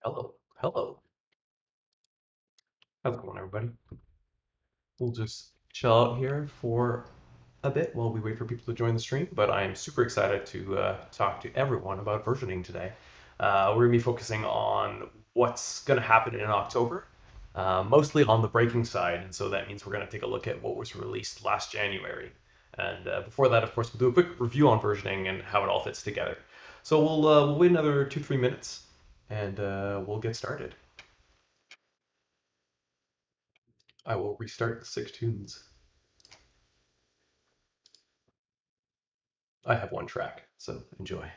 Hello, hello. How's it going, everybody? We'll just chill out here for a bit while we wait for people to join the stream, but I am super excited to talk to everyone about versioning today. We're going to be focusing on what's going to happen in October, mostly on the breaking side, and so that means we're going to take a look at what was released last January. And before that, of course, we'll do a quick review on versioning and how it all fits together. So we'll wait another 2-3 minutes, and we'll get started. I will restart the 6 tunes. I have one track, so enjoy.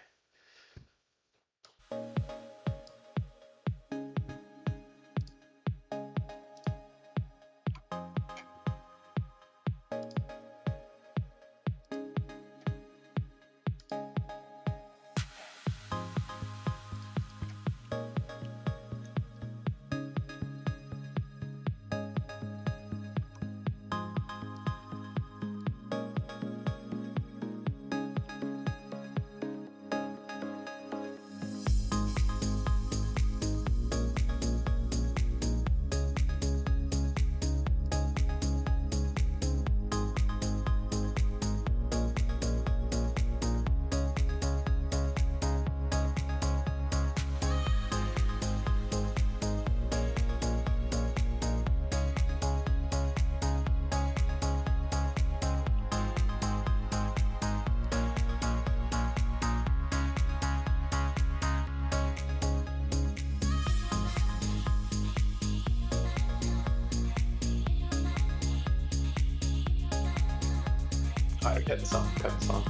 Alright, cut the song.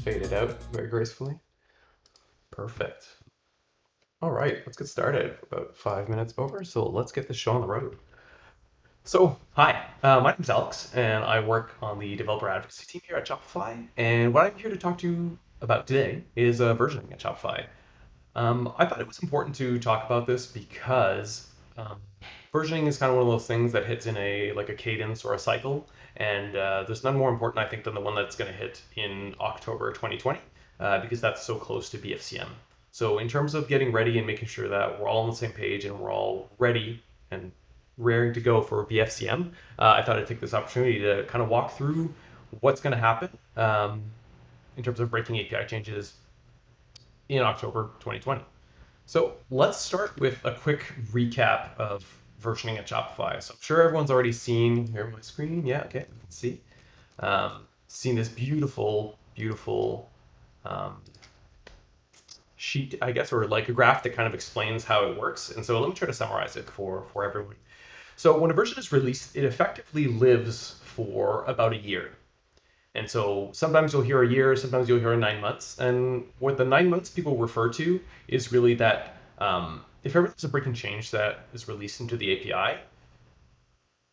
Fade it out very gracefully. Perfect. All right, let's get started. About 5 minutes over, so let's get this show on the road. So, hi, my name's Alex, and I work on the developer advocacy team here at Shopify. And what I'm here to talk to you about today is versioning at Shopify. I thought it was important to talk about this because versioning is kind of one of those things that hits in a cadence or a cycle, and there's none more important, I think, than the one that's going to hit in October 2020, because that's so close to BFCM. So in terms of getting ready and making sure that we're all on the same page and we're all ready and raring to go for BFCM, I thought I'd take this opportunity to kind of walk through what's going to happen in terms of breaking API changes in October 2020. So let's start with a quick recap of versioning at Shopify. So I'm sure everyone's already seen here on my screen. Yeah, okay, you can see. Seen this beautiful, beautiful sheet, I guess, or like a graph that kind of explains how it works. And so let me try to summarize it for everyone. So when a version is released, it effectively lives for about a year. And so sometimes you'll hear a year, sometimes you'll hear 9 months. And what the 9 months people refer to is really that if ever there's a breaking change that is released into the API,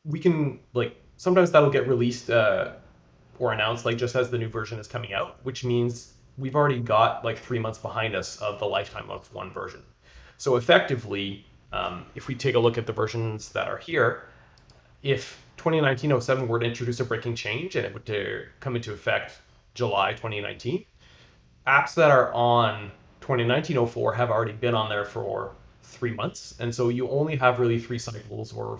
we can, like, sometimes that'll get released or announced like just as the new version is coming out, which means we've already got like 3 months behind us of the lifetime of one version. So effectively, if we take a look at the versions that are here, if 2019-07 were to introduce a breaking change and it would to come into effect July 2019, apps that are on 2019-04 have already been on there for 3 months. And so you only have really 3 cycles or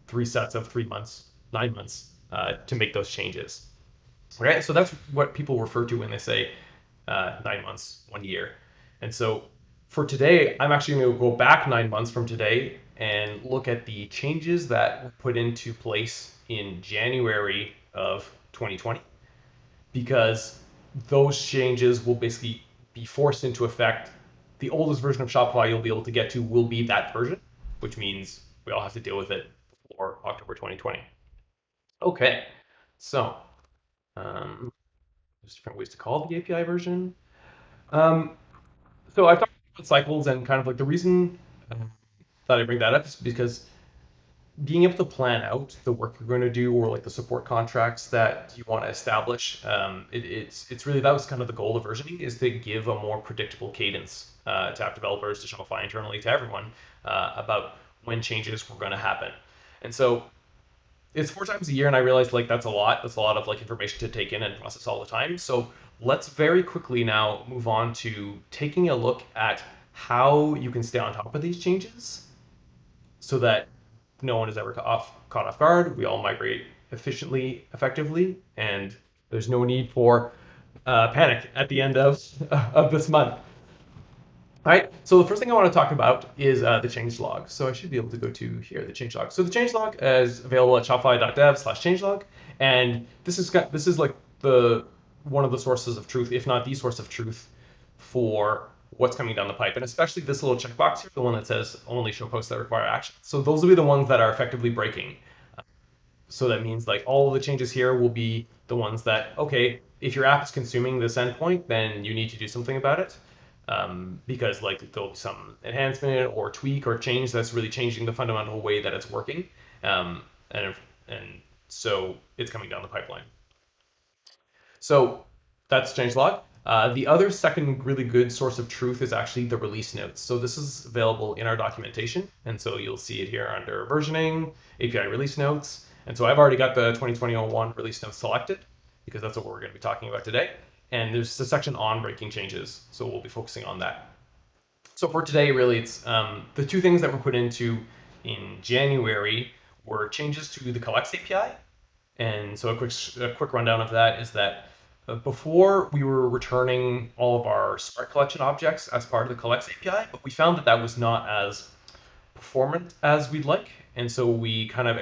3 sets of 3 months, 9 months to make those changes. Okay, so that's what people refer to when they say 9 months, 1 year. And so for today, I'm actually going to go back 9 months from today and look at the changes that were put into place in January of 2020, because those changes will basically be forced into effect. The oldest version of Shopify you'll be able to get to will be that version, which means we all have to deal with it before October 2020. Okay, so there's different ways to call the API version. Um, so I talked about cycles, and kind of like the reason that I bring that up is because being able to plan out the work you're going to do, or like the support contracts that you want to establish, it's really, that was kind of the goal of versioning, is to give a more predictable cadence to app developers, to Shopify internally, to everyone about when changes were going to happen. And so it's 4 times a year, and I realized like that's a lot. That's a lot of like information to take in and process all the time. So let's very quickly now move on to taking a look at how you can stay on top of these changes so that no one is ever caught off guard. We all migrate efficiently, effectively, and there's no need for panic at the end of this month. All right, so the first thing I want to talk about is the changelog. So I should be able to go to here, the changelog. So the changelog is available at shopify.dev/changelog, and this is like the one of the sources of truth, if not the source of truth, for what's coming down the pipe. And especially this little checkbox here, the one that says only show posts that require action. So those will be the ones that are effectively breaking. So that means like all of the changes here will be the ones that, okay, if your app is consuming this endpoint, then you need to do something about it. Because like there'll be some enhancement or tweak or change that's really changing the fundamental way that it's working. And so it's coming down the pipeline. So that's changelog. The other second really good source of truth is actually the release notes. So this is available in our documentation. And so you'll see it here under versioning, API release notes. And so I've already got the 2020-01 release notes selected, because that's what we're going to be talking about today. And there's a section on breaking changes, so we'll be focusing on that. So for today, really, it's the two things that were put into in January were changes to the collects API. And so a quick rundown of that is that before we were returning all of our smart collection objects as part of the collects API, but we found that that was not as performant as we'd like. And so we kind of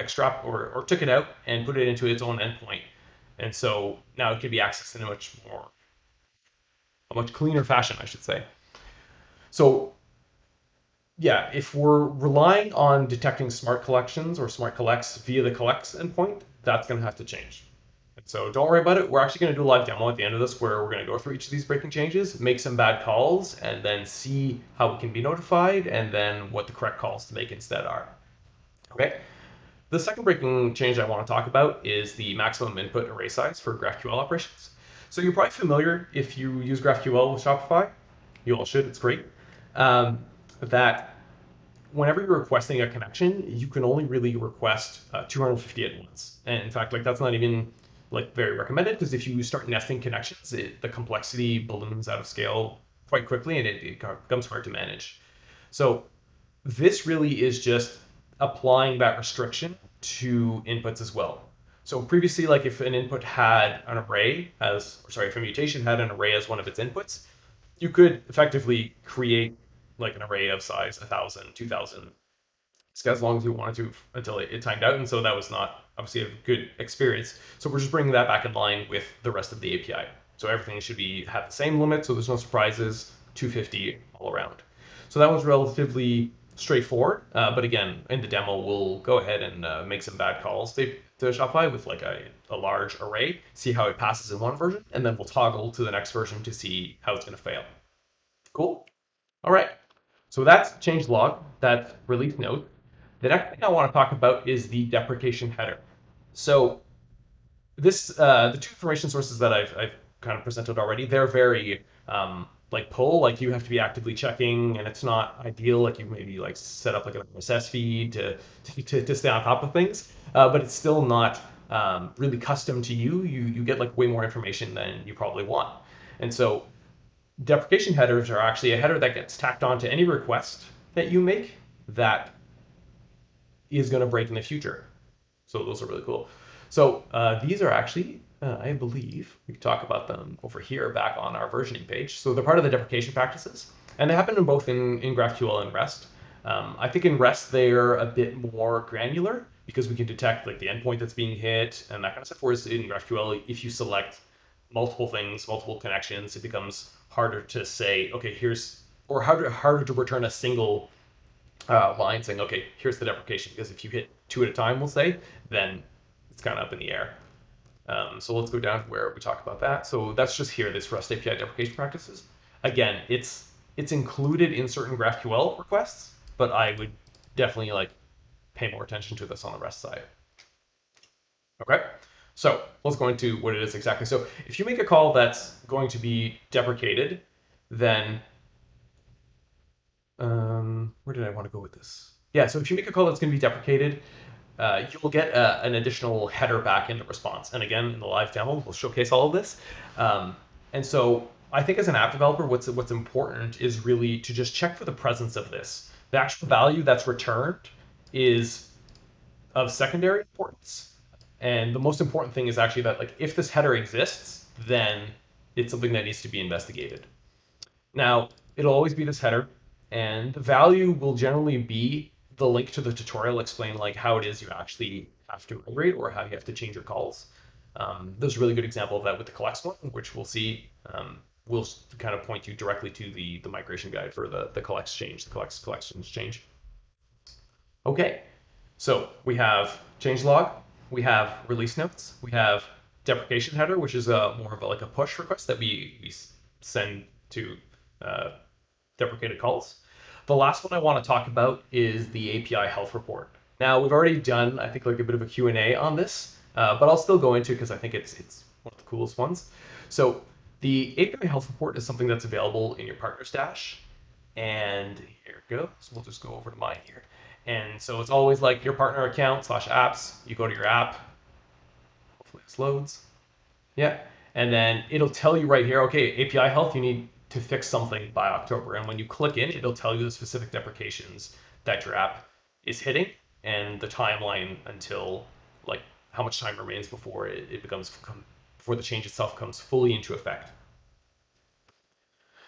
or took it out and put it into its own endpoint. And so now it can be accessed in a much cleaner fashion, I should say. So yeah, if we're relying on detecting smart collections or smart collects via the collects endpoint, that's going to have to change. And so don't worry about it. We're actually going to do a live demo at the end of this where we're going to go through each of these breaking changes, make some bad calls, and then see how we can be notified, and then what the correct calls to make instead are. Okay. The second breaking change I want to talk about is the maximum input array size for GraphQL operations. So you're probably familiar, if you use GraphQL with Shopify, you all should, it's great, that whenever you're requesting a connection, you can only really request 250 at once. And in fact, like that's not even like very recommended, because if you start nesting connections, the complexity balloons out of scale quite quickly, and it becomes hard to manage. So this really is just applying that restriction to inputs as well. So previously, like if an input had an array if a mutation had an array as one of its inputs, you could effectively create like an array of size 1,000, 2,000, as long as you wanted to until it timed out. And so that was not obviously a good experience. So we're just bringing that back in line with the rest of the API. So everything should have the same limit, so there's no surprises, 250 all around. So that was relatively straightforward, but again, in the demo, we'll go ahead and make some bad calls to Shopify with like a large array, see how it passes in one version, and then we'll toggle to the next version to see how it's going to fail. Cool. All right. So that's changelog, that's release note. The next thing I want to talk about is the deprecation header. So this, the two information sources that I've kind of presented already, they're very like pull, like you have to be actively checking, and it's not ideal. Like you maybe like set up like an RSS feed to stay on top of things, but it's still not really custom to you. You get like way more information than you probably want, and so deprecation headers are actually a header that gets tacked on to any request that you make that is going to break in the future. So those are really cool. So these are actually, I believe, we can talk about them over here back on our versioning page. So they're part of the deprecation practices, and they happen in both in GraphQL and REST. I think in REST they're a bit more granular because we can detect like the endpoint that's being hit and that kind of stuff. Whereas in GraphQL, if you select multiple things, multiple connections, it becomes harder to say, okay, here's, or harder to return a single line saying, okay, here's the deprecation. Because if you hit two at a time, we'll say, then it's kind of up in the air. So let's go down to where we talk about that. So that's just here, this REST API deprecation practices. Again, it's included in certain GraphQL requests, but I would definitely like pay more attention to this on the REST side. Okay, so let's go into what it is exactly. So if you make a call that's going to be deprecated, then where did I want to go with this? Yeah, so if you make a call that's going to be deprecated, you will get an additional header back in the response. And again, in the live demo, we'll showcase all of this. And so I think as an app developer, what's important is really to just check for the presence of this. The actual value that's returned is of secondary importance. And the most important thing is actually that like if this header exists, then it's something that needs to be investigated. Now, it'll always be this header, and the value will generally be the link to the tutorial explaining like how it is you actually have to migrate or how you have to change your calls. There's a really good example of that with the collects one, which we'll see. We'll kind of point you directly to the migration guide for the collects change, the collections change. Okay, so we have changelog, we have release notes, we have deprecation header, which is more of like a push request that we send to uh, deprecated calls. The last one I want to talk about is the API health report. Now we've already done, I think, like a bit of a Q&A on this, but I'll still go into it because I think it's one of the coolest ones. So the API health report is something that's available in your partner stash. And here it goes. We'll just go over to mine here. And so it's always like your partner account slash apps. You go to your app. Hopefully this loads. Yeah. And then it'll tell you right here, okay, API health, you need to fix something by October. And when you click in, it'll tell you the specific deprecations that your app is hitting and the timeline until like how much time remains before it becomes before the change itself comes fully into effect.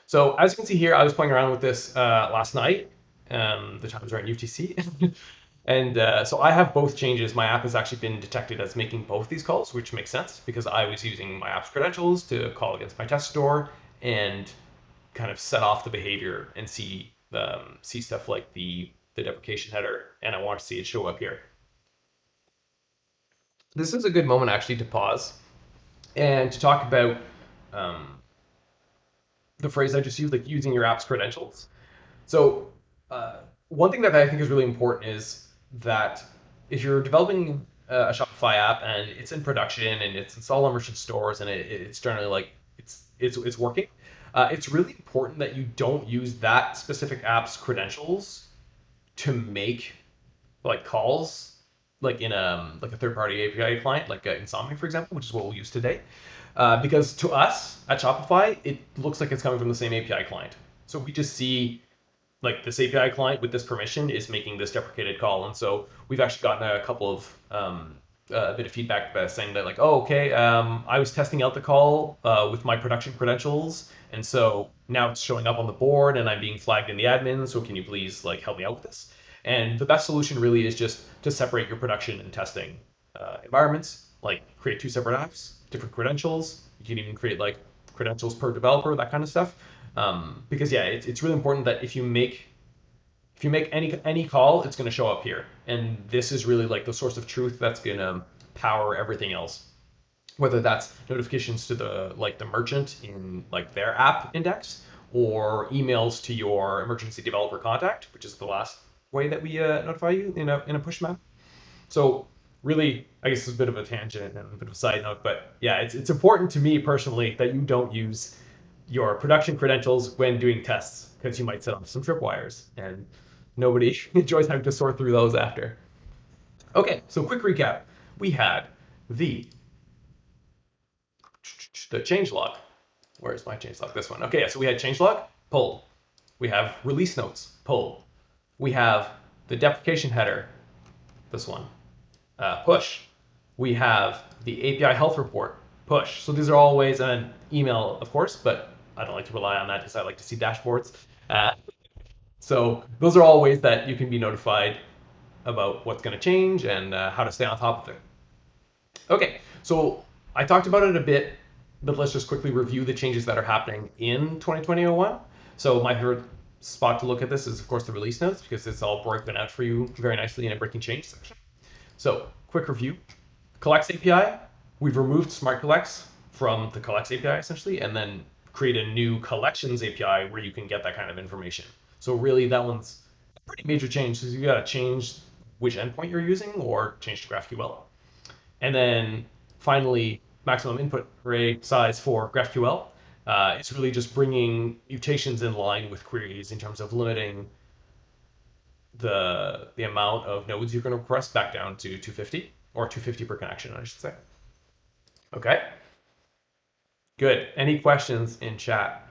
So as you can see here, I was playing around with this last night. The times are at UTC. And so I have both changes. My app has actually been detected as making both these calls, which makes sense because I was using my app's credentials to call against my test store and kind of set off the behavior and see stuff like the deprecation header, and I want to see it show up here. This is a good moment actually to pause and to talk about um, the phrase I just used, like using your app's credentials. So one thing that I think is really important is that if you're developing a Shopify app and it's in production and it's installed on merchant stores and it's generally like it's working, it's really important that you don't use that specific app's credentials to make like calls like in a third-party API client like Insomnia, for example, which is what we'll use today. Because to us at Shopify, it looks like it's coming from the same API client. So we just see like this API client with this permission is making this deprecated call. And so we've actually gotten a couple of a bit of feedback saying that like, oh, okay, I was testing out the call with my production credentials, and so now it's showing up on the board, and I'm being flagged in the admin. So can you please like help me out with this? And the best solution really is just to separate your production and testing environments. Like create two separate apps, different credentials. You can even create like credentials per developer, that kind of stuff. Because yeah, it's really important that if you make any call, it's going to show up here, and this is really like the source of truth that's going to power everything else. Whether that's notifications to the merchant in like their app index, or emails to your emergency developer contact, which is the last way that we notify you in a push map. So really, I guess it's a bit of a tangent and a bit of a side note, but yeah, it's important to me personally that you don't use your production credentials when doing tests because you might set off some tripwires and nobody enjoys having to sort through those after. Okay, so quick recap. We had the changelog. Where's my changelog? This one. Okay, so we had changelog, pulled. We have release notes, pulled. We have the deprecation header, this one, push. We have the API health report, push. So these are all ways, and email, of course, but I don't like to rely on that because I like to see dashboards. So those are all ways that you can be notified about what's going to change and how to stay on top of it. Okay, so I talked about it a bit, but let's just quickly review the changes that are happening in 2020-01. So my favorite spot to look at this is, of course, the release notes because it's all broken out for you very nicely in a breaking change section. So quick review. Collects API, we've removed smart collects from the collects API essentially, and then create a new collections API where you can get that kind of information. So really that one's a pretty major change because you got to change which endpoint you're using or change to GraphQL. And then finally, maximum input array size for GraphQL. It's really just bringing mutations in line with queries in terms of limiting the amount of nodes you're going to request back down to 250 or 250 per connection, I should say. Okay, good. Any questions in chat?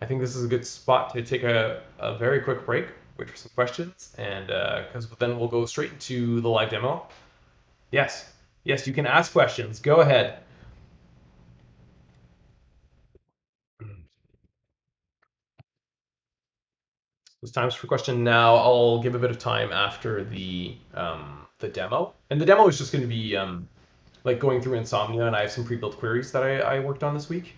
I think this is a good spot to take a very quick break, wait for some questions, and because then we'll go straight into the live demo. Yes, yes, you can ask questions. Go ahead. It's time for question now. I'll give a bit of time after the demo, and the demo is just going to be like going through Insomnia, and I have some pre-built queries that I worked on this week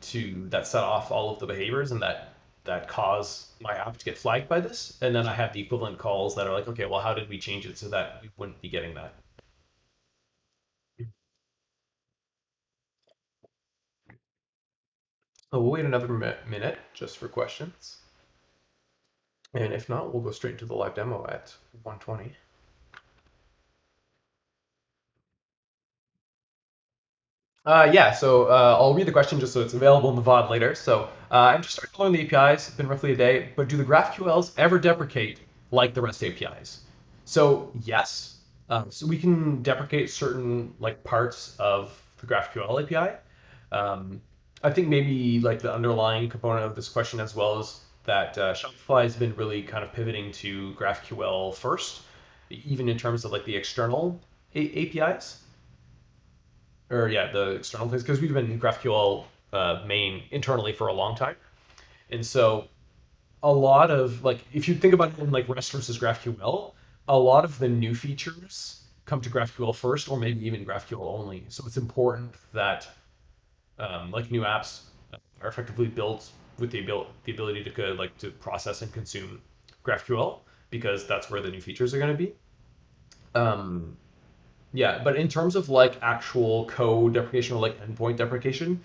that set off all of the behaviors and that cause my app to get flagged by this, and then I have the equivalent calls that are like, okay, well, how did we change it so that we wouldn't be getting that? So we'll wait another minute just for questions. And if not, we'll go straight into the live demo at 1:20. Yeah, so I'll read the question just so it's available in the VOD later. So I'm just starting to learn the APIs. It's been roughly a day, but do the GraphQLs ever deprecate like the REST APIs? So yes, so we can deprecate certain like parts of the GraphQL API. I think maybe like the underlying component of this question as well is that Shopify has been really kind of pivoting to GraphQL first, even in terms of like the external APIs or yeah, the external things, because we've been GraphQL main internally for a long time. And so a lot of like, if you think about it in like REST versus GraphQL, a lot of the new features come to GraphQL first, or maybe even GraphQL only. So it's important that like new apps are effectively built with the ability to like to process and consume GraphQL because that's where the new features are going to be. Um, Yeah, but in terms of like actual code deprecation or like endpoint deprecation,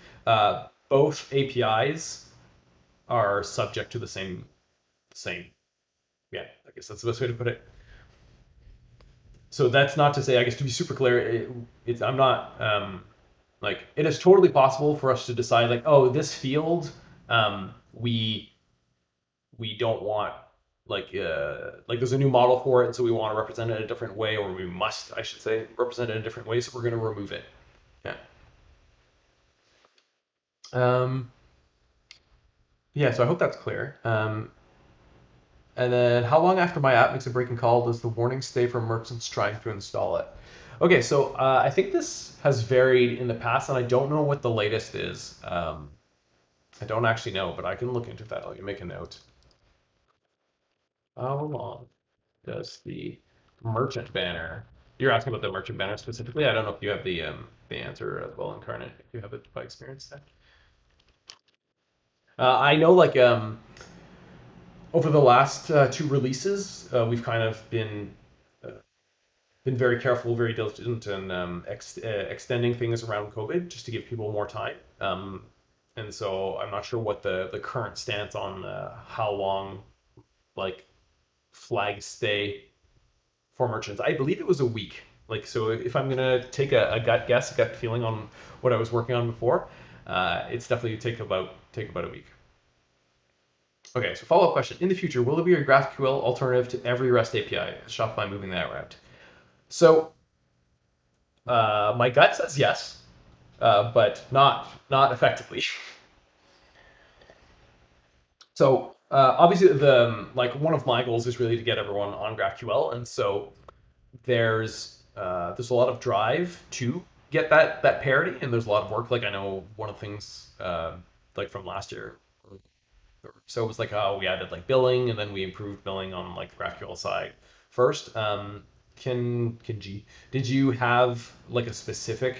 both APIs are subject to the same. Yeah, I guess that's the best way to put it. So that's not to say, I guess to be super clear, I'm not like it is totally possible for us to decide like, oh, this field we don't want like there's a new model for it, and so we want to represent it a different way, or we must, I should say, represent it in a different way, so we're going to remove it. Yeah. Um, yeah, so I hope that's clear. And then how long after my app makes a breaking call does the warning stay for merchants trying to install it? Okay, so I think this has varied in the past, and I don't know what the latest is. I don't actually know, but I can look into that. I'll make a note. How long does the merchant banner? You're asking about the merchant banner specifically. I don't know if you have the answer as well, Incarnate. If you have it by experience, then. I know like over the last two releases, we've kind of been very careful, very diligent, and extending things around COVID just to give people more time. And so I'm not sure what the current stance on how long like flags stay for merchants. I believe it was a week. Like so, if I'm gonna take a gut guess, a gut feeling on what I was working on before, it's definitely take about a week. Okay, so follow-up question. In the future, will there be a GraphQL alternative to every REST API? Shopify moving that route. So my gut says yes, but not effectively. So obviously, the like one of my goals is really to get everyone on GraphQL, and so there's a lot of drive to get that parity, and there's a lot of work. Like I know one of the things like from last year, so it was like we added like billing, and then we improved billing on like the GraphQL side first. Did you have like a specific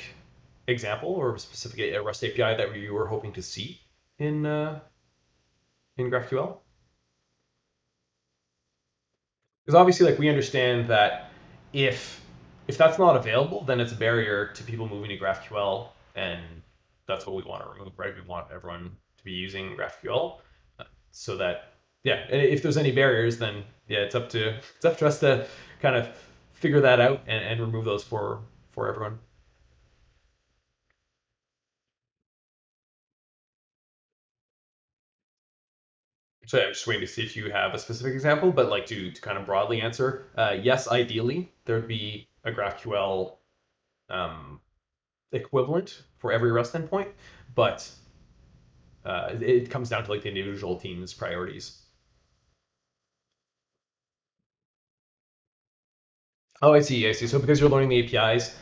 example or a specific REST API that you were hoping to see in GraphQL? Because obviously, like we understand that if if that's not available, then it's a barrier to people moving to GraphQL, and that's what we want to remove, right? We want everyone to be using GraphQL, so that yeah, and if there's any barriers, then yeah, it's up to us to kind of figure that out and remove those for everyone. So yeah, I'm just waiting to see if you have a specific example, but like to kind of broadly answer, yes, ideally there'd be a GraphQL um, equivalent for every REST endpoint, but it comes down to like the individual team's priorities. Oh, I see, I see. So because you're learning the APIs,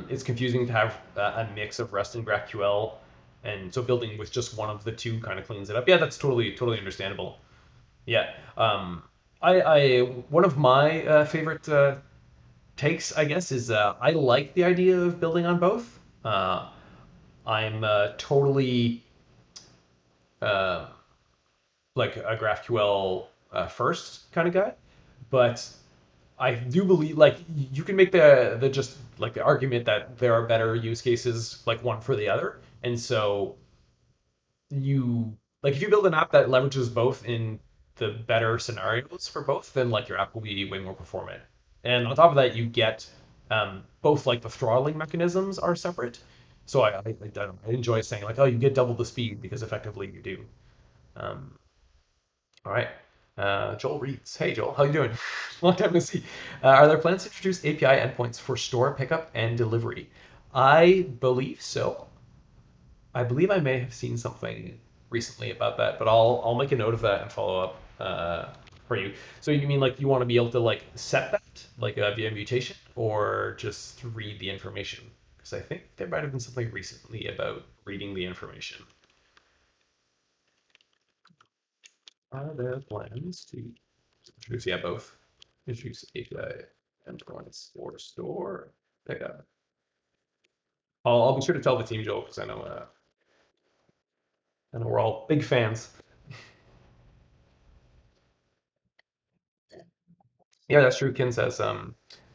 it's confusing to have a mix of REST and GraphQL, and so building with just one of the two kind of cleans it up. Yeah, that's totally understandable. Yeah. I one of my favorite takes, I guess, is I like the idea of building on both. I'm totally uh, like a GraphQL first kind of guy, but I do believe like you can make the just like the argument that there are better use cases like one for the other, and so you like if you build an app that leverages both in the better scenarios for both, then like your app will be way more performant. And on top of that, you get both like the throttling mechanisms are separate. So I enjoy saying like, oh, you get double the speed because effectively you do. Um, all right. Joel reads. Hey, Joel, how you doing? Long time no see. Are there plans to introduce API endpoints for store pickup and delivery? I believe so. I believe I may have seen something recently about that, but I'll make a note of that and follow up for you. So you mean like you want to be able to like set that like via mutation or just read the information? Because I think there might have been something recently about reading the information. Are there plans to introduce yeah both? Introduce API endpoints for store pickup. I'll be sure to tell the team, Joel, because I know we're all big fans. Yeah, that's true. Ken says,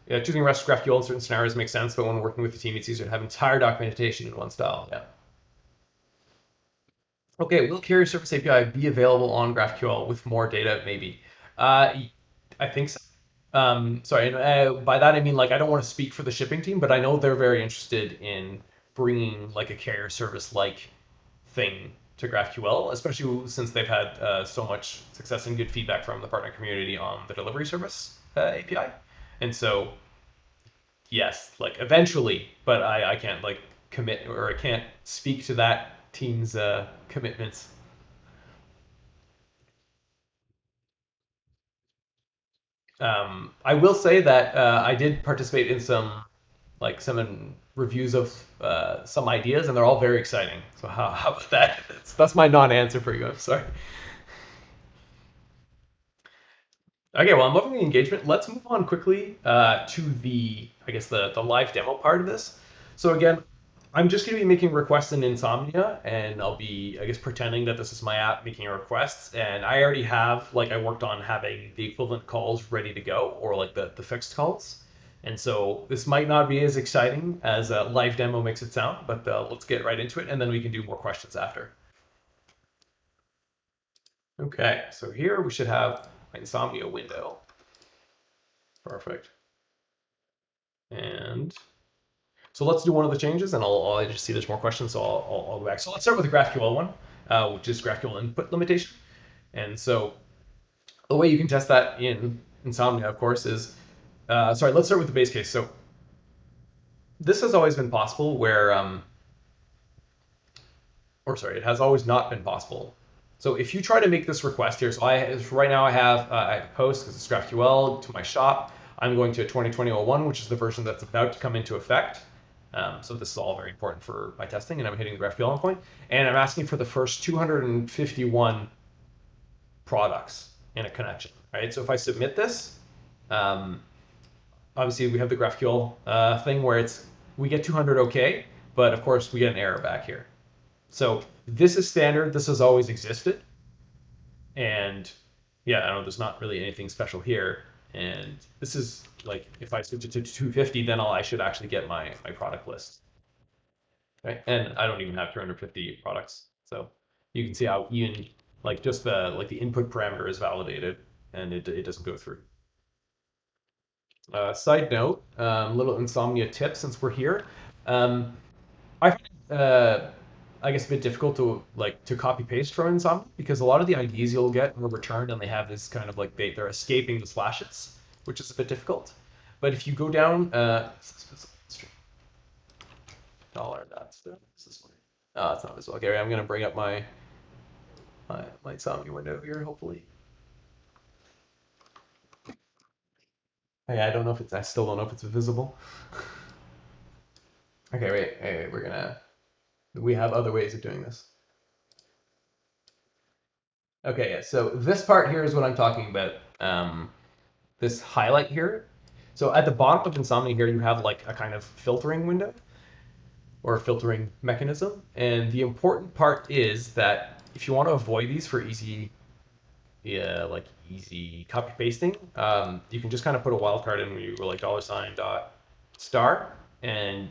yeah, choosing REST GraphQL in certain scenarios makes sense, but when working with the team, it's easier to have entire documentation in one style. Yeah. Okay, will Carrier Service API be available on GraphQL with more data? Maybe. I think so. Sorry, and, by that I mean like I don't want to speak for the shipping team, but I know they're very interested in bringing like a carrier service like thing to GraphQL, especially since they've had so much success and good feedback from the partner community on the delivery service API. And so, yes, like eventually, but I can't like commit or I can't speak to that team's commitments. I will say that I did participate in some reviews of some ideas, and they're all very exciting. So how about that? That's my non-answer for you. I'm sorry. Okay, well, I'm loving the engagement. Let's move on quickly to I guess, the live demo part of this. So again, I'm just going to be making requests in Insomnia, and I'll be, I guess, pretending that this is my app making requests. And I already have, like, I worked on having the equivalent calls ready to go, or like the fixed calls. And so this might not be as exciting as a live demo makes it sound, but let's get right into it, and then we can do more questions after. Okay, so here we should have my Insomnia window. Perfect. And So let's do one of the changes, and I'll just see there's more questions, so I'll go back. So let's start with the GraphQL one, which is GraphQL input limitation. And so the way you can test that in Insomnia, of course, is sorry. Let's start with the base case. So this has always been possible where, or sorry, it has always not been possible. So if you try to make this request here, so right now I have a post because it's GraphQL to my shop. I'm going to 2020.01, which is the version that's about to come into effect. So this is all very important for my testing, and I'm hitting the GraphQL endpoint, and I'm asking for the first 251 products in a connection. Right. So if I submit this, obviously we have the GraphQL thing where we get 200 OK, but of course we get an error back here. So this is standard. This has always existed. And yeah, I know there's not really anything special here. And this is like, if I switch it to 250, then I should actually get my product list. Okay. And I don't even have 250 products. So you can see how even like just the input parameter is validated and it doesn't go through. Side note, little Insomnia tip since we're here. I find I guess a bit difficult to copy paste from Insomnia because a lot of the IDs you'll get are returned and they have this kind of like they're escaping the slashes, which is a bit difficult. But if you go down, dollar that's this one. Oh, it's not visible. Okay, I'm gonna bring up my Insomnia window here, hopefully. Yeah, I still don't know if it's visible. Okay, wait, we have other ways of doing this. Okay, yeah, so this part here is what I'm talking about. This highlight here. So at the bottom of Insomnia here, you have like a kind of filtering window or a filtering mechanism. And the important part is that if you want to avoid these for easy copy pasting, you can just kind of put a wildcard in where you go like $.star and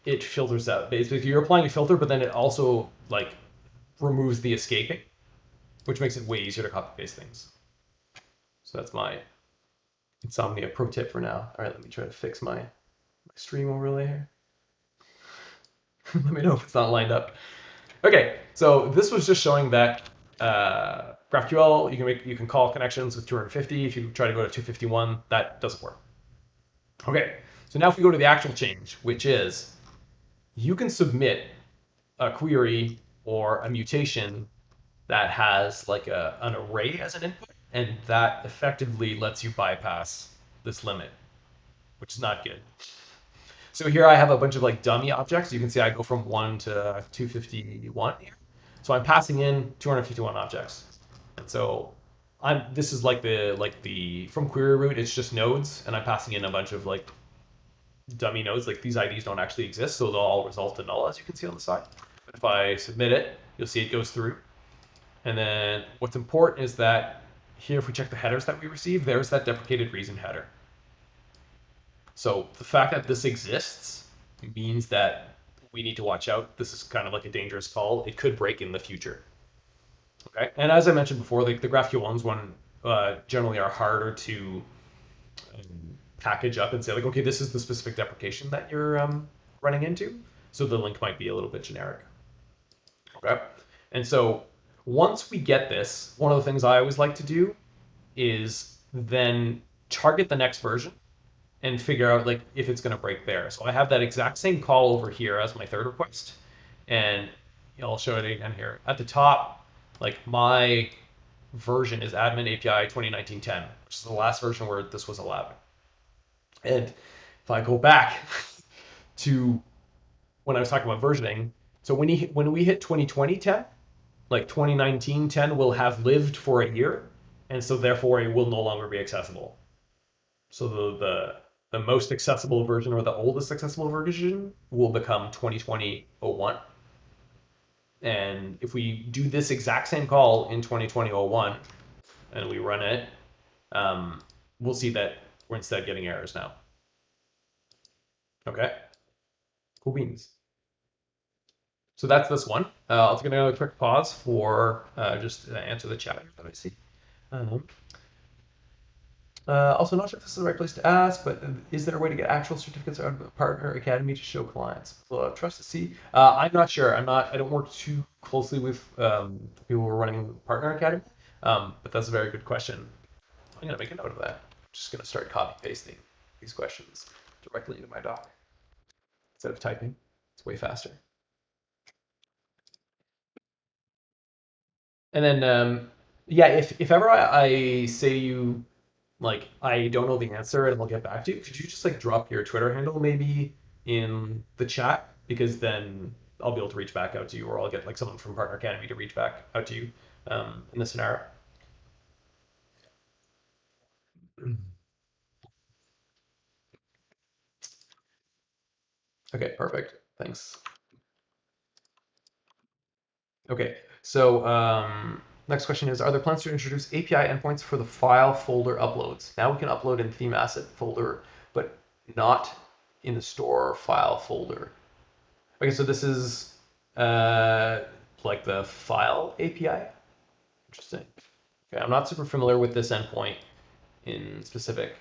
it filters out. Basically, you're applying a filter, but then it also like removes the escaping, which makes it way easier to copy paste things. So that's my Insomnia pro tip for now. All right, let me try to fix my stream overlay here. Let me know if it's not lined up. Okay, so this was just showing that GraphQL, you can call connections with 250. If you try to go to 251, that doesn't work. Okay, so now if we go to the actual change, which is you can submit a query or a mutation that has like an array as an input, and that effectively lets you bypass this limit, which is not good. So here I have a bunch of like dummy objects. You can see I go from 1 to 251 here. So I'm passing in 251 objects. And so this is like the from query root, it's just nodes, and I'm passing in a bunch of like dummy nodes. Like these IDs don't actually exist, so they'll all result in null, as you can see on the side. But if I submit it, you'll see it goes through. And then what's important is that here, if we check the headers that we receive, there's that deprecated reason header. So the fact that this exists means that we need to watch out. This is kind of like a dangerous call. It could break in the future. Okay, and as I mentioned before, like the GraphQL one generally are harder to package up and say like, okay, this is the specific deprecation that you're running into. So the link might be a little bit generic. Okay, and so once we get this, one of the things I always like to do is then target the next version and figure out like if it's going to break there. So I have that exact same call over here as my third request, and I'll show it again here. At the top, like my version is admin API 2019-10, which is the last version where this was allowed. And if I go back to when I was talking about versioning, so when we hit 2020-10, like 2019-10 will have lived for a year, and so therefore it will no longer be accessible. So the most accessible version or the oldest accessible version will become 2020.01. And if we do this exact same call in 2020.01 and we run it, we'll see that we're instead getting errors now. Okay, cool beans. So that's this one. I'll take another quick pause for just to answer the chat that I see. Also, not sure if this is the right place to ask, but is there a way to get actual certificates out of a partner academy to show clients? Well, trust to see. I'm not sure. I'm not. I don't work too closely with people who are running partner academy. But that's a very good question. I'm gonna make a note of that. I'm just gonna start copy pasting these questions directly into my doc instead of typing. It's way faster. And then, yeah, if ever I say to you, like, I don't know the answer and I'll get back to you, could you just like drop your Twitter handle maybe in the chat? Because then I'll be able to reach back out to you, or I'll get like someone from Partner Academy to reach back out to you in this scenario. Okay, perfect. Thanks. Okay, so next question is, are there plans to introduce API endpoints for the file folder uploads? Now we can upload in theme asset folder, but not in the store file folder. Okay, so this is uh, like the file API. Interesting. Okay, I'm not super familiar with this endpoint in specific,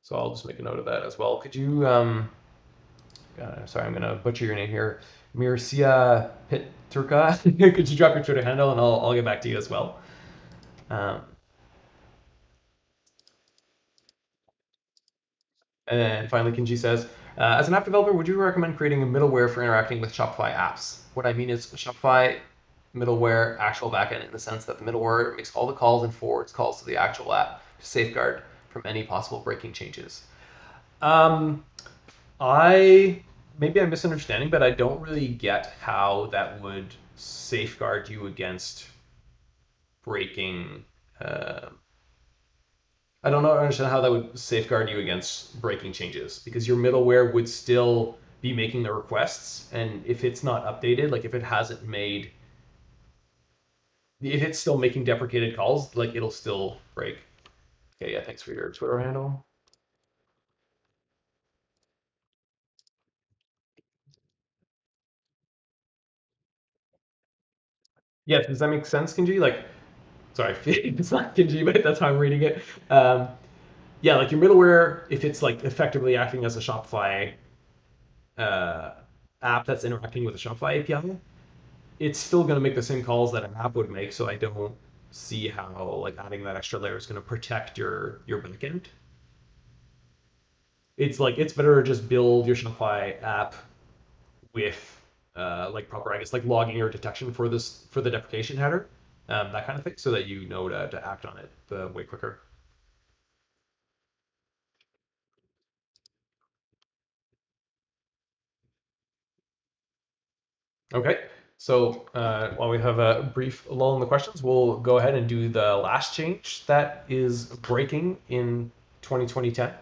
so I'll just make a note of that as well. Could you, sorry, I'm gonna butcher your name here, Mircea Pitturka. Could you drop your Twitter handle and I'll get back to you as well. Um, and then finally, Kinji says, as an app developer, would you recommend creating a middleware for interacting with Shopify apps? What I mean is Shopify middleware actual backend in the sense that the middleware makes all the calls and forwards calls to the actual app to safeguard from any possible breaking changes. Um, I maybe I'm misunderstanding, but I don't really get how that would safeguard you against breaking. Uh, I don't understand how that would safeguard you against breaking changes because your middleware would still be making the requests, and if it's not updated, like if it hasn't made, if it's still making deprecated calls, like it'll still break. Okay, yeah, thanks for your Twitter handle. Yeah, does that make sense, Kinji? Like, sorry, it's not Kinji, but that's how I'm reading it. Um, yeah, like your middleware, if it's like effectively acting as a Shopify uh, app that's interacting with a Shopify API, it's still going to make the same calls that an app would make. So I don't see how like adding that extra layer is going to protect your backend. It's like it's better to just build your Shopify app with like proper, I guess, like logging or detection for this for the deprecation header, that kind of thing, so that you know to act on it way quicker. Okay, so while we have a brief lull in the questions, we'll go ahead and do the last change that is breaking in 2010.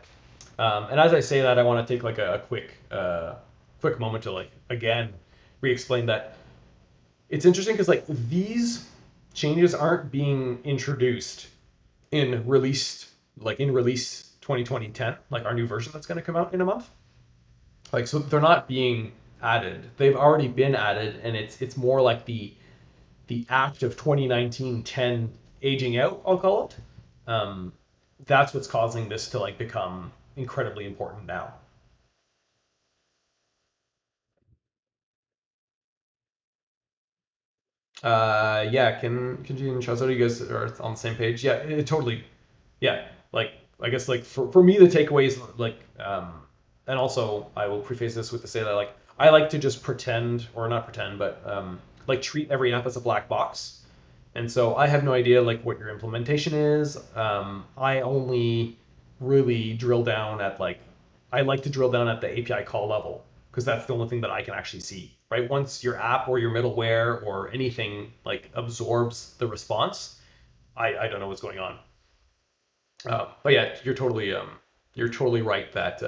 And as I say that, I want to take like a quick moment to like again re-explain that it's interesting because like these changes aren't being introduced in release 2010, like our new version that's going to come out in a month. Like so they're not being added. They've already been added, and it's more like the act of 2019-10 aging out, I'll call it. Um, that's what's causing this to like become incredibly important now. Yeah, can you and Shazot, you guys are on the same page? Yeah, it totally. Yeah, like I guess like for me the takeaways like and also I will preface this with to say that like I like to just pretend or not pretend but like treat every app as a black box. And so I have no idea like what your implementation is. I only really drill down at like I like to drill down at the API call level because that's the only thing that I can actually see. Right? Once your app or your middleware or anything like absorbs the response, I don't know what's going on. But yeah, you're totally right that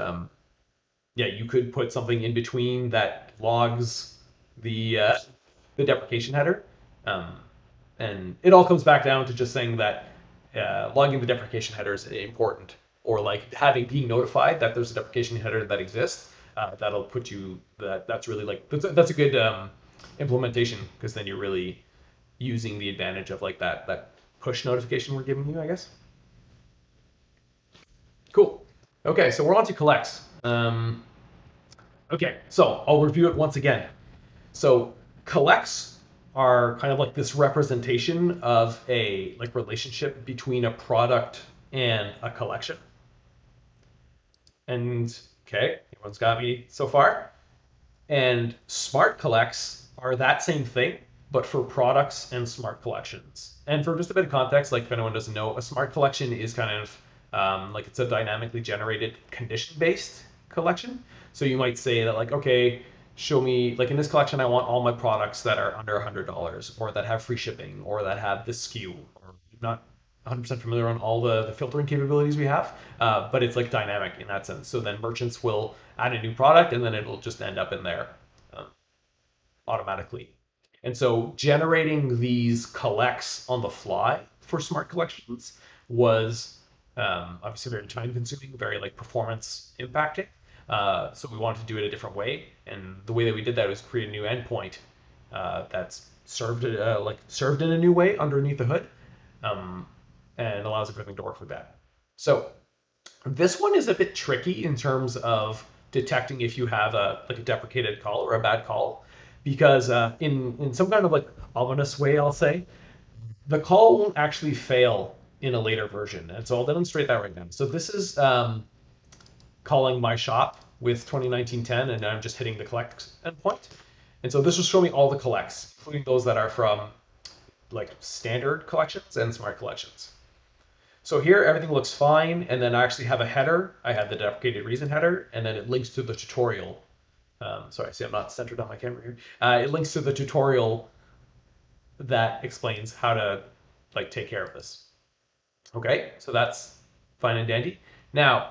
yeah, you could put something in between that logs the uh, the deprecation header, um, and it all comes back down to just saying that logging the deprecation header is important, or like having being notified that there's a deprecation header that exists. That'll put you that's really like that's a good implementation because then you're really using the advantage of like that push notification we're giving you, I guess. Okay, so we're on to collects. Okay, so I'll review it once again. So collects are kind of like this representation of a like relationship between a product and a collection. And okay, everyone's got me so far. And smart collects are that same thing, but for products and smart collections. And for just a bit of context, like if anyone doesn't know, a smart collection is kind of like it's a dynamically generated condition-based collection. So you might say that like, okay, show me like in this collection, I want all my products that are under $100 or that have free shipping or that have this SKU or not 100% familiar on all the filtering capabilities we have, but it's like dynamic in that sense. So then merchants will add a new product and then it'll just end up in there um, automatically. And so generating these collects on the fly for smart collections was obviously very time consuming, very like performance impacting. So we wanted to do it a different way, and the way that we did that was create a new endpoint that's served in a new way underneath the hood, um, and allows everything to work with that. So this one is a bit tricky in terms of detecting if you have a like a deprecated call or a bad call, because in some kind of like ominous way, I'll say the call won't actually fail in a later version, and so I'll demonstrate that right now. So this is calling my shop with 2019-10, and I'm just hitting the collect endpoint, and so this will show me all the collects, including those that are from like standard collections and smart collections. So here everything looks fine, and then I actually have a header. I have the deprecated reason header, and then it links to the tutorial. Sorry, see I'm not centered on my camera here. It links to the tutorial that explains how to like take care of this. Okay, so that's fine and dandy. Now,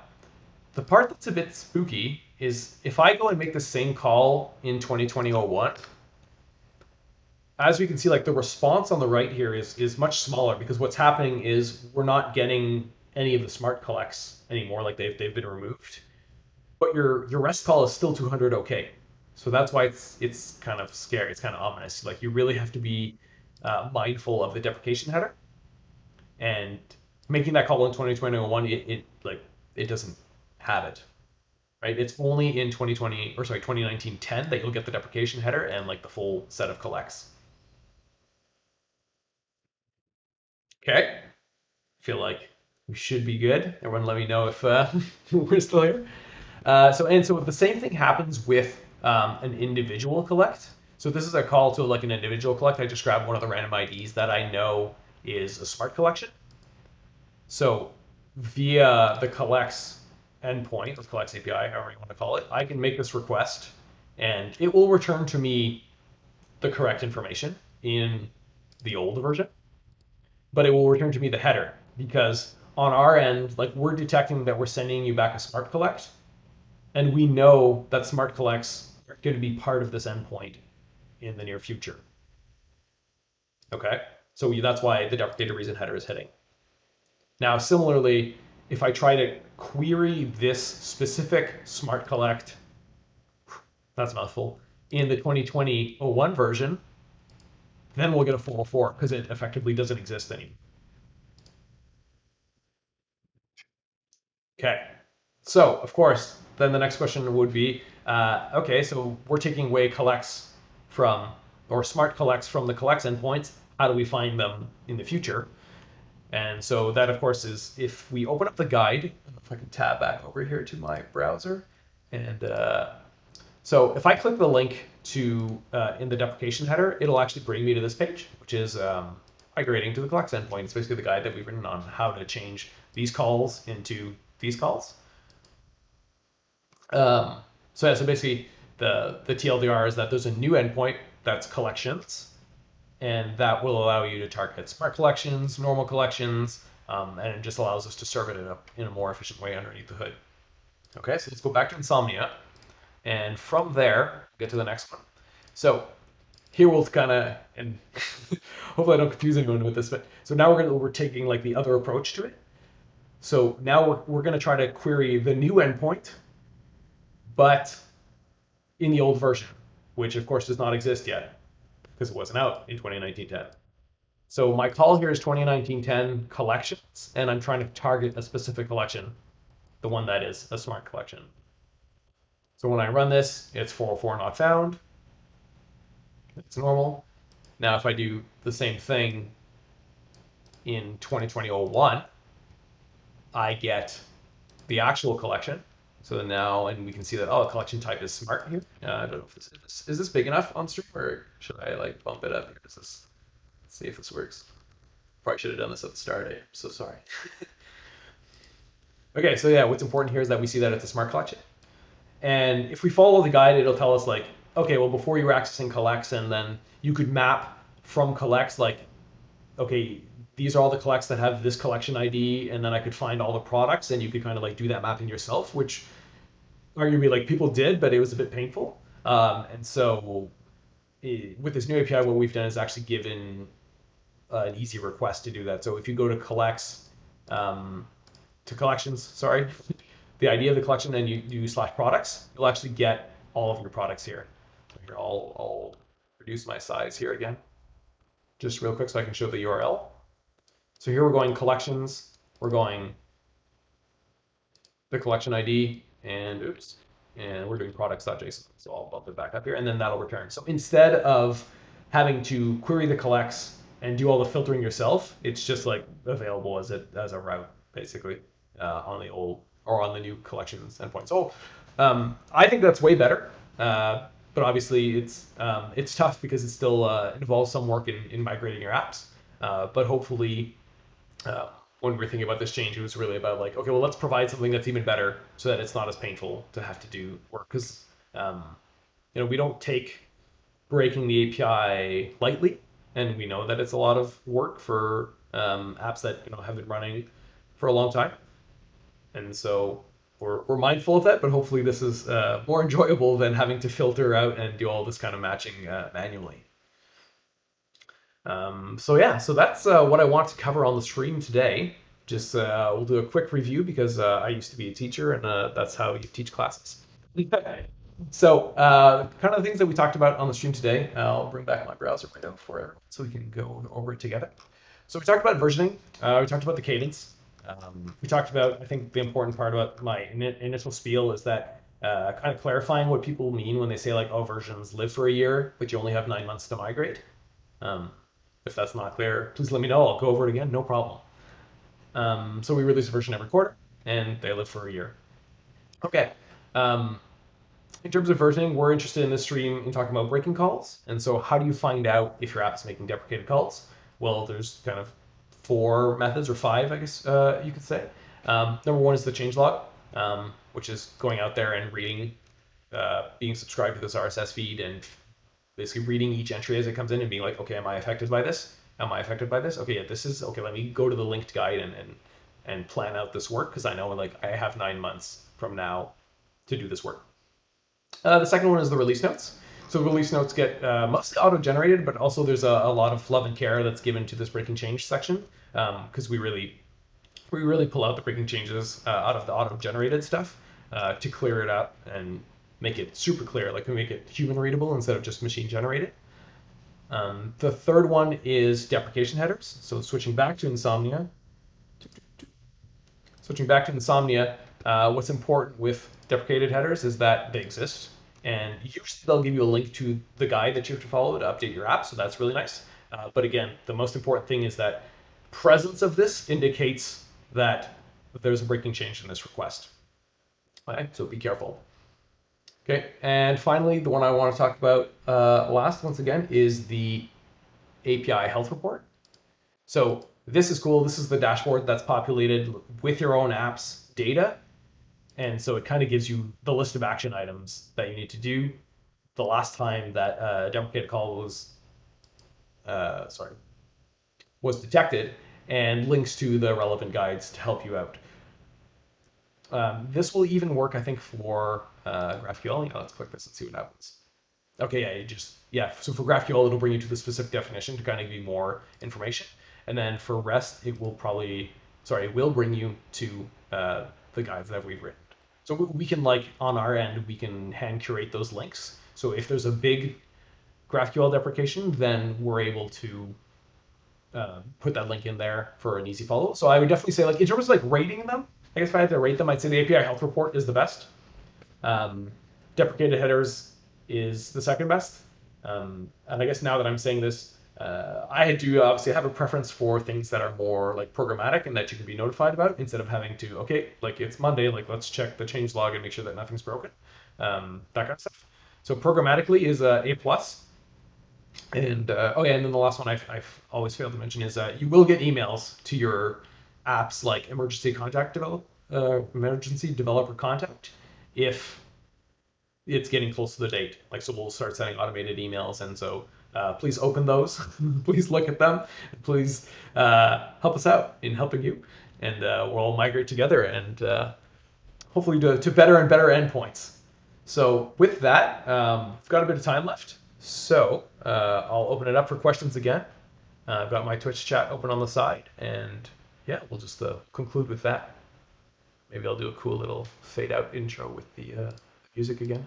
the part that's a bit spooky is if I go and make the same call in 2020-01, as we can see, like the response on the right here is much smaller because what's happening is we're not getting any of the smart collects anymore, like they've been removed. But your rest call is still 200 okay. So that's why it's kind of scary. It's kind of ominous. Like you really have to be mindful of the deprecation header, and making that call in 2021, it like it doesn't have it, right? It's only in 2020 or sorry 2019-10 that you'll get the deprecation header and like the full set of collects. Okay, feel like we should be good. Everyone, let me know if we're still here. So the same thing happens with an individual collect. So this is a call to like an individual collect. I just grabbed one of the random IDs that I know is a smart collection. So via the collects endpoint, or collects API, however you want to call it, I can make this request, and it will return to me the correct information in the old version, but it will return to me the header because on our end, like we're detecting that we're sending you back a smart collect, and we know that smart collects are going to be part of this endpoint in the near future. Okay, so that's why the deprecated reason header is hitting. Now, similarly, if I try to query this specific smart collect, that's a mouthful, in the 2020-01 version, then we'll get a 404 because it effectively doesn't exist anymore. Okay, so of course, then the next question would be, okay, so we're taking away collects from, or smart collects from the collects endpoints. How do we find them in the future? And so that, of course, is if we open up the guide, I don't know if I can tab back over here to my browser. And so if I click the link to in the deprecation header, it'll actually bring me to this page, which is migrating to the collects endpoint. It's basically the guide that we've written on how to change these calls into these calls. So yeah, so basically the TLDR is that there's a new endpoint that's collections, and that will allow you to target smart collections, normal collections, and it just allows us to serve it in a more efficient way underneath the hood. Okay, so let's go back to Insomnia, and from there, get to the next one. So here we'll kind of, and hopefully I don't confuse anyone with this, but so now we're taking like the other approach to it. So now we're going to try to query the new endpoint, but in the old version, which of course does not exist yet because it wasn't out in 2019-10. So my call here is 2019-10 collections, and I'm trying to target a specific collection. the one that is a smart collection. So when I run this, it's 404 not found. It's normal. Now if I do the same thing in 2020-01, I get the actual collection. So now, and we can see that, oh, collection type is smart here. I don't know if is this big enough on stream, or should I like bump it up here? Let's see if this works. Probably should have done this at the start. I'm so sorry. Okay, so yeah, what's important here is that we see that it's a smart collection. And if we follow the guide, it'll tell us like, okay, well, before you were accessing collects, and then you could map from collects like, okay, these are all the collects that have this collection ID, and then I could find all the products, and you could kind of like do that mapping yourself, which arguably like people did, but it was a bit painful. And so with this new API, what we've done is actually given an easy request to do that. So if you go to collects, to collections, sorry, the ID of the collection, and you do /products, you'll actually get all of your products here. So here, I'll reduce my size here again, just real quick so I can show the URL. So here we're going collections, we're going the collection ID, and oops, and we're doing products.json. So I'll bump it back up here, and then that'll return. So instead of having to query the collects and do all the filtering yourself, it's just like available as a route basically on the old or on the new collections endpoint. So I think that's way better. But obviously it's tough because it still involves some work in migrating your apps. But hopefully, when we're thinking about this change, it was really about like, okay, well, let's provide something that's even better so that it's not as painful to have to do work. Because we don't take breaking the API lightly, and we know that it's a lot of work for apps that have been running for a long time. And so we're mindful of that, but hopefully this is more enjoyable than having to filter out and do all this kind of matching manually. So that's what I want to cover on the stream today. Just we'll do a quick review because I used to be a teacher, and that's how you teach classes. So kind of the things that we talked about on the stream today, I'll bring back my browser window for everyone so we can go over it together. So we talked about versioning, we talked about the cadence, we talked about, I think the important part about my initial spiel is that kind of clarifying what people mean when they say like, oh, versions live for a year, but you only have 9 months to migrate. If that's not clear, please let me know. I'll go over it again, no problem. So we release a version every quarter, and they live for a year. Okay. In terms of versioning, we're interested in this stream in talking about breaking calls. And so how do you find out if your app is making deprecated calls? Well, there's kind of 4 methods, or 5, I guess you could say. Number 1 is the changelog, which is going out there and reading, being subscribed to this RSS feed and basically reading each entry as it comes in and being like, okay, am I affected by this? Am I affected by this? Okay, yeah, this is, okay, let me go to the linked guide and plan out this work, because I know like I have 9 months from now to do this work. The second one is the release notes. So release notes get mostly auto-generated, but also there's a lot of love and care that's given to this breaking change section, because we really pull out the breaking changes out of the auto-generated stuff to clear it up and make it super clear, like we make it human readable instead of just machine generated. The third one is deprecation headers. So switching back to Insomnia. What's important with deprecated headers is that they exist. And usually they'll give you a link to the guide that you have to follow to update your app. So that's really nice. But again, the most important thing is that presence of this indicates that there's a breaking change in this request. Okay, so be careful. Okay, and finally, the one I want to talk about last, once again, is the API health report. So this is cool. This is the dashboard that's populated with your own app's data. And so it kind of gives you the list of action items that you need to do. The last time that a deprecated call was detected, and links to the relevant guides to help you out. This will even work, I think, for GraphQL. Let's click this and see what happens. Okay, so for GraphQL, it'll bring you to the specific definition to kind of give you more information. And then for REST, it will bring you to the guides that we've written. So we can, like, on our end, we can hand curate those links. So if there's a big GraphQL deprecation, then we're able to put that link in there for an easy follow. So I would definitely say, like, in terms of like rating them, I guess if I had to rate them, I'd say the API health report is the best. Um, Deprecated headers is the second best. And I guess now that I'm saying this, I do obviously have a preference for things that are more like programmatic and that you can be notified about instead of having to, okay, like it's Monday, like let's check the change log and make sure that nothing's broken, that kind of stuff. So programmatically is A plus. And oh yeah, and then the last one I've always failed to mention is you will get emails to your apps like emergency developer contact if it's getting close to the date. Like, so we'll start sending automated emails, and so please open those. Please look at them. Please help us out in helping you, and we'll all migrate together and hopefully to better and better endpoints. So with that, we've got a bit of time left. So I'll open it up for questions again. I've got my Twitch chat open on the side, and yeah, we'll just conclude with that. Maybe I'll do a cool little fade out intro with the music again.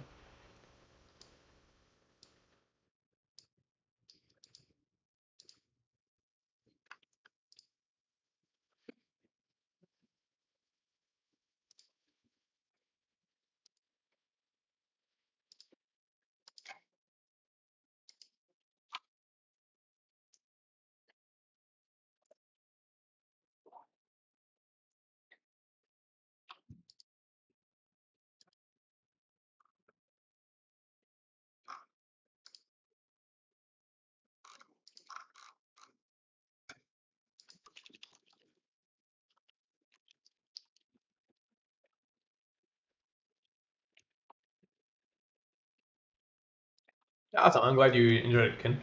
Awesome. I'm glad you enjoyed it,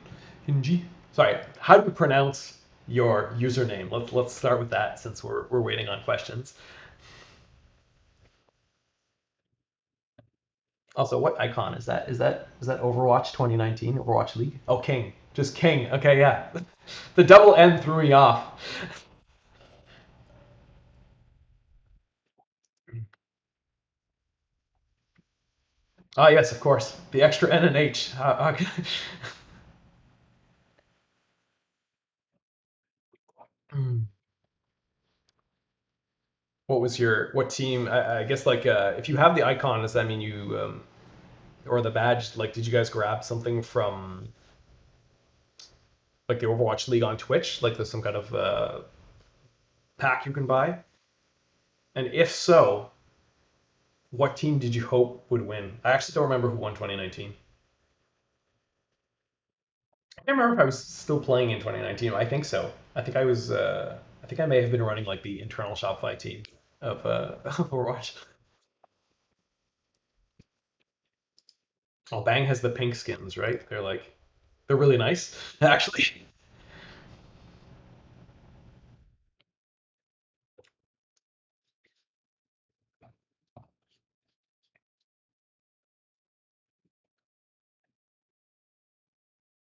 Kinji. Sorry. How do you pronounce your username? Let's start with that since we're waiting on questions. Also, what icon is that? Is that Overwatch 2019? Overwatch League? Oh, King. Just King. Okay, yeah. The double N threw me off. Ah, yes, of course. The extra N and H. What team? I guess like if you have the icon, does that mean you or the badge? Like, did you guys grab something from like the Overwatch League on Twitch? Like, there's some kind of pack you can buy? And if so, what team did you hope would win? I actually don't remember who won 2019. I can't remember if I was still playing in 2019. I think so. I think I was. I think I may have been running like the internal Shopify team of Overwatch. Oh, Bang has the pink skins, right? They're really nice, actually.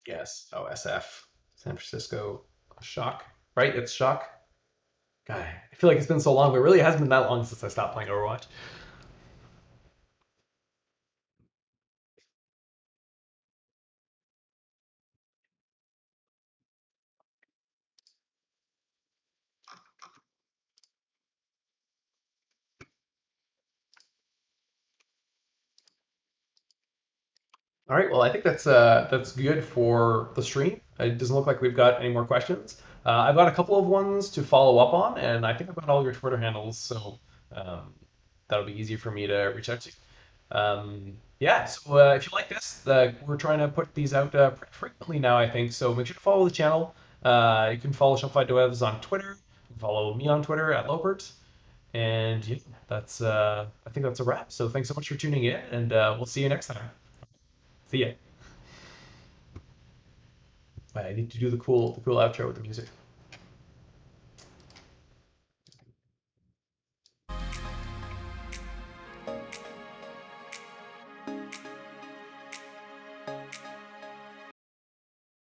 Yes. Oh, SF, San Francisco, Shock, right? It's Shock. God, I feel like it's been so long, but it really hasn't been that long since I stopped playing Overwatch. All right. Well, I think that's good for the stream. It doesn't look like we've got any more questions. I've got a couple of ones to follow up on, and I think I've got all your Twitter handles, so um, that'll be easy for me to reach out to. Yeah. So if you like this, we're trying to put these out pretty frequently now, I think. So make sure to follow the channel. You can follow Shopify Devs on Twitter. You can follow me on Twitter at Lopert. And yeah, that's I think that's a wrap. So thanks so much for tuning in, and we'll see you next time. See ya. I need to do the cool outro with the music.